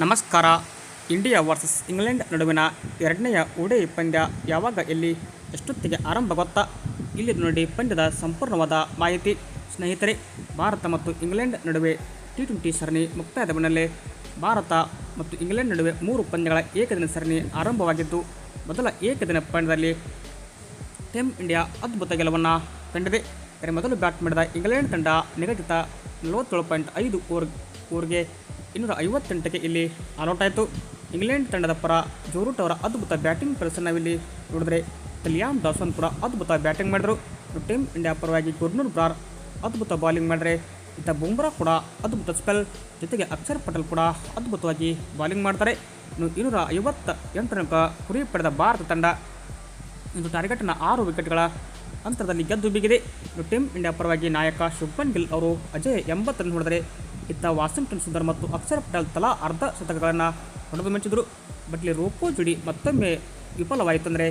ನಮಸ್ಕಾರ. India versus England ನಡುವಿನ ಎರಡನೆಯ ಓಡಿ ಪಂದ್ಯ ಯಾವಾಗ, ಎಲ್ಲಿ, ಎಷ್ಟೊತ್ತಿಗೆ ಆರಂಭ ಗೊತ್ತಾ? ಇಲ್ಲಿ ನೋಡಿ ಪಂದ್ಯದ ಸಂಪೂರ್ಣವಾದ ಮಾಹಿತಿ. ಸ್ನೇಹಿತರೆ, ಭಾರತ ಮತ್ತು ಇಂಗ್ಲೆಂಡ್ ನಡುವೆ T20 ಸರಣಿ ಮುಕ್ತಾಯದ ಬೆನ್ನಲ್ಲೇ ಭಾರತ ಮತ್ತು ಇಂಗ್ಲೆಂಡ್ ನಡುವೆ 3 ಪಂದ್ಯಗಳ ಏಕದಿನ ಸರಣಿ ಆರಂಭವಾಗಿದ್ದು, ಮೊದಲ ಏಕದಿನ ಪಂದ್ಯದಲ್ಲಿ ಟೀಮ್ ಇಂಡಿಯಾ ಅದ್ಭುತ ಗೆಲುವನ್ನು ಕಂಡಿದೆ. ಮೊದಲು ಬ್ಯಾಟ್ ಮಾಡಿದ ಇಂಗ್ಲೆಂಡ್ ತಂಡ ನಿಗದಿತ 47.5 ಓವರ್ಗೆ 258ಕ್ಕೆ ಇಲ್ಲಿ ಆಲ್ಔಟ್ ಆಯಿತು. ಇಂಗ್ಲೆಂಡ್ ತಂಡದ ಪರ ಜೋ ರೂಟ್ ಅವರ ಅದ್ಭುತ ಬ್ಯಾಟಿಂಗ್ ಪ್ರದರ್ಶನವಿಲ್ಲಿ ನೋಡಿದರೆ ಲಿಯಾಮ್ ಡಾಸನ್ ಕೂಡ ಅದ್ಭುತ ಬ್ಯಾಟಿಂಗ್ ಮಾಡಿದರು. ಟೀಮ್ ಇಂಡಿಯಾ ಪರವಾಗಿ ಗುರ್ನೂರ್ ಬ್ರಾರ್ ಅದ್ಭುತ ಬಾಲಿಂಗ್ ಮಾಡಿದರೆ ಇತ್ತ ಬುಮ್ರಾ ಕೂಡ ಅದ್ಭುತ ಸ್ಪೆಲ್, ಜೊತೆಗೆ ಅಕ್ಷರ್ ಪಟೇಲ್ ಕೂಡ ಅದ್ಭುತವಾಗಿ ಬಾಲಿಂಗ್ ಮಾಡ್ತಾರೆ. 258 ರನ್ ಗುರಿ ಪಡೆದ ಭಾರತ ತಂಡ ಇಂದು ಟಾರ್ಗೆಟ್ನ 6 ವಿಕೆಟ್ಗಳ ಅಂತರದಲ್ಲಿ ಗೆದ್ದು ಬೀಗಿದೆ. ಟೀಮ್ ಇಂಡಿಯಾ ಪರವಾಗಿ ನಾಯಕ ಶುಭ್ಮನ್ ಗಿಲ್ ಅವರು ಅಜೇಯ 80 ರನ್ ಹೊಡೆದರೆ ಇತ್ತ ವಾಷಿಂಗ್ಟನ್ ಸುಂದರ್ ಮತ್ತು ಅಕ್ಷರ್ ಪಟೇಲ್ ತಲಾ ಅರ್ಧ ಶತಕಗಳನ್ನು ಹೊಡೆದು ಮೆಚ್ಚಿದರು. ಬಟ್ ಇಲ್ಲಿ ರೋಕೋ ಜೋಡಿ ಮತ್ತೊಮ್ಮೆ ವಿಫಲವಾಯಿತಂದರೆ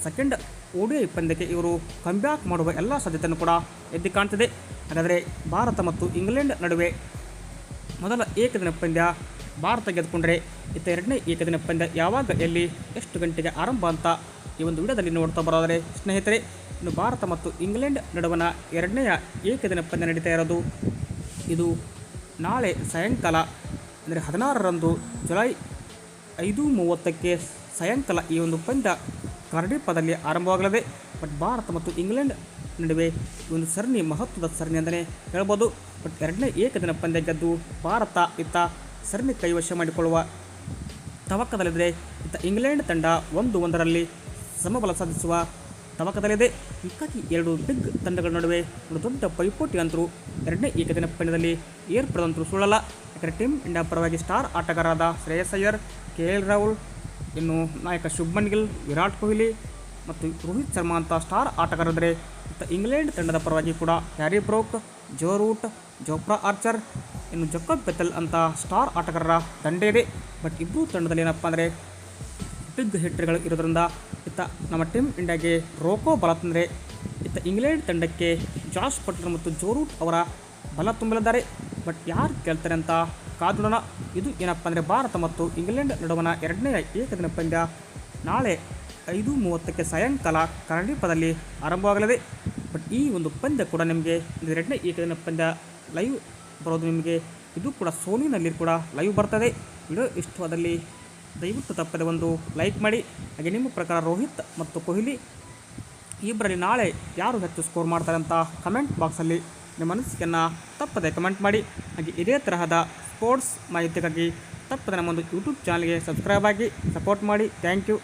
ಸೆಕೆಂಡ್ ODI ಪಂದ್ಯಕ್ಕೆ ಇವರು ಕಮ್ಬ್ಯಾಕ್ ಮಾಡುವ ಎಲ್ಲ ಸಾಧ್ಯತೆಯನ್ನು ಕೂಡ ಎದ್ದು ಕಾಣ್ತಿದೆ. ಹಾಗಾದರೆ ಭಾರತ ಮತ್ತು ಇಂಗ್ಲೆಂಡ್ ನಡುವೆ ಮೊದಲ ಏಕದಿನ ಪಂದ್ಯ ಭಾರತ ಗೆದ್ದುಕೊಂಡ್ರೆ ಇತ್ತ ಎರಡನೇ ಏಕದಿನ ಪಂದ್ಯ ಯಾವಾಗ, ಎಲ್ಲಿ, ಎಷ್ಟು ಗಂಟೆಗೆ ಆರಂಭ ಅಂತ ಈ ಒಂದು ವಿಡಿಯೋದಲ್ಲಿ ನೋಡ್ತಾ ಬರೋದರೆ ಸ್ನೇಹಿತರೆ, ಇನ್ನು ಭಾರತ ಮತ್ತು ಇಂಗ್ಲೆಂಡ್ ನಡುವಣ ಎರಡನೆಯ ಏಕದಿನ ಪಂದ್ಯ ನಡೀತಾ ಇರೋದು ಇದು ನಾಳೆ ಸಾಯಂಕಾಲ ಅಂದರೆ 16ರಂದು ಜುಲೈ 5:30ಕ್ಕೆ ಸಾಯಂಕಾಲ ಈ ಒಂದು ಪಂದ್ಯ ಕಾರ್ಡಿಫ್ನಲ್ಲಿ ಆರಂಭವಾಗಲಿದೆ. ಬಟ್ ಭಾರತ ಮತ್ತು ಇಂಗ್ಲೆಂಡ್ ನಡುವೆ ಈ ಒಂದು ಸರಣಿ ಮಹತ್ವದ ಸರಣಿ ಅಂತಲೇ ಹೇಳ್ಬೋದು. ಬಟ್ ಎರಡನೇ ಏಕದಿನ ಪಂದ್ಯ ಗೆದ್ದು ಭಾರತ ಇತ್ತ ಸರಣಿ ಕೈವಶ ಮಾಡಿಕೊಳ್ಳುವ ತವಕದಲ್ಲಿದೆ. ಇತ್ತ ಇಂಗ್ಲೆಂಡ್ ತಂಡ 1-1ರಲ್ಲಿ ಸಮಬಲ ಸಾಧಿಸುವ ತವಕದಲ್ಲಿದೆ. ಹೀಗಾಗಿ ಎರಡು ಬಿಗ್ ತಂಡಗಳ ನಡುವೆ ಒಂದು ದೊಡ್ಡ ಪೈಪೋಟಿ ಅಂತರೂ ಎರಡನೇ ಏಕದಿನ ಪಂದ್ಯದಲ್ಲಿ ಏರ್ಪಡದಂತರೂ ಸುಳ್ಳಲ್ಲ. ಯಾಕಂದರೆ ಟೀಮ್ ಇಂಡಿಯಾ ಪರವಾಗಿ ಸ್ಟಾರ್ ಆಟಗಾರರಾದ ಶ್ರೇಯಸ್ ಅಯ್ಯರ್, KL ರಾಹುಲ್, ಇನ್ನು ನಾಯಕ ಶುಭ್ಮನ್ ಗಿಲ್, ವಿರಾಟ್ ಕೊಹ್ಲಿ ಮತ್ತು ರೋಹಿತ್ ಶರ್ಮಾ ಅಂತ ಸ್ಟಾರ್ ಆಟಗಾರರಿದ್ದರೆ, ಮತ್ತು ಇಂಗ್ಲೆಂಡ್ ತಂಡದ ಪರವಾಗಿ ಕೂಡ Harry Brook, Joe Root, Jofra Archer, ಇನ್ನು ಜಕೋಬ್ ಪೆಥೆಲ್ ಅಂತ ಸ್ಟಾರ್ ಆಟಗಾರರ ದಂಡೆ ಇದೆ. ಬಟ್ ಇಬ್ಬರು ತಂಡದಲ್ಲಿ ಏನಪ್ಪ ಅಂದರೆ ಬಿಗ್ ಹಿಟ್ಟರ್ಗಳು ಇರೋದ್ರಿಂದ ಇತ್ತ ನಮ್ಮ ಟೀಮ್ ಇಂಡಿಯಾಗೆ ರೋಕೋ ಬಲ ತಂದರೆ, ಇತ್ತ ಇಂಗ್ಲೆಂಡ್ ತಂಡಕ್ಕೆ ಜಾಸ್ ಬಟ್ಲರ್ ಮತ್ತು ಜೋ ರೂಟ್ ಅವರ ಬಲ ತುಂಬಲಿದ್ದಾರೆ. ಬಟ್ ಯಾರು ಗೆಲ್ತಾರೆ ಅಂತ ಕಾದೋಣ. ಇದು ಏನಪ್ಪ ಅಂದರೆ ಭಾರತ ಮತ್ತು ಇಂಗ್ಲೆಂಡ್ ನಡುವಣ ಎರಡನೆಯ ಏಕದಿನ ಪಂದ್ಯ ನಾಳೆ 5:30ಕ್ಕೆ ಸಾಯಂಕಾಲ ಕಾರ್ಡಿಫ್ನಲ್ಲಿ ಆರಂಭವಾಗಲಿದೆ. ಬಟ್ ಈ ಒಂದು ಪಂದ್ಯ ಕೂಡ ನಿಮಗೆ ಎರಡನೇ ಏಕದಿನ ಪಂದ್ಯ ಲೈವ್ ಬರೋದು ನಿಮಗೆ ಇದು ಕೂಡ ಸೋನಿನಲ್ಲಿ ಕೂಡ ಲೈವ್ ಬರ್ತದೆ. ವಿಡಿಯೋ ಇಷ್ಟವಾದಲ್ಲಿ ದಯವಿಟ್ಟು ತಪ್ಪದೆ ಒಂದು ಲೈಕ್ ಮಾಡಿ. ಹಾಗೆ ನಿಮ್ಮ ಪ್ರಕಾರ ರೋಹಿತ್ ಮತ್ತು ಕೊಹ್ಲಿ ಇಬ್ಬರಲ್ಲಿ ನಾಳೆ ಯಾರು ಹೆಚ್ಚು ಸ್ಕೋರ್ ಮಾಡ್ತಾರೆ ಅಂತ ಕಮೆಂಟ್ ಬಾಕ್ಸಲ್ಲಿ ನಿಮ್ಮ ಅನಿಸಿಕೆಯನ್ನು ತಪ್ಪದೆ ಕಮೆಂಟ್ ಮಾಡಿ. ಹಾಗೆ ಇದೇ ತರಹದ ಸ್ಪೋರ್ಟ್ಸ್ ಮಾಹಿತಿಗಾಗಿ ತಪ್ಪದೆ ನಮ್ಮೊಂದು ಯೂಟ್ಯೂಬ್ ಚಾನಲ್ಗೆ ಸಬ್ಸ್ಕ್ರೈಬ್ ಆಗಿ ಸಪೋರ್ಟ್ ಮಾಡಿ. Thank you.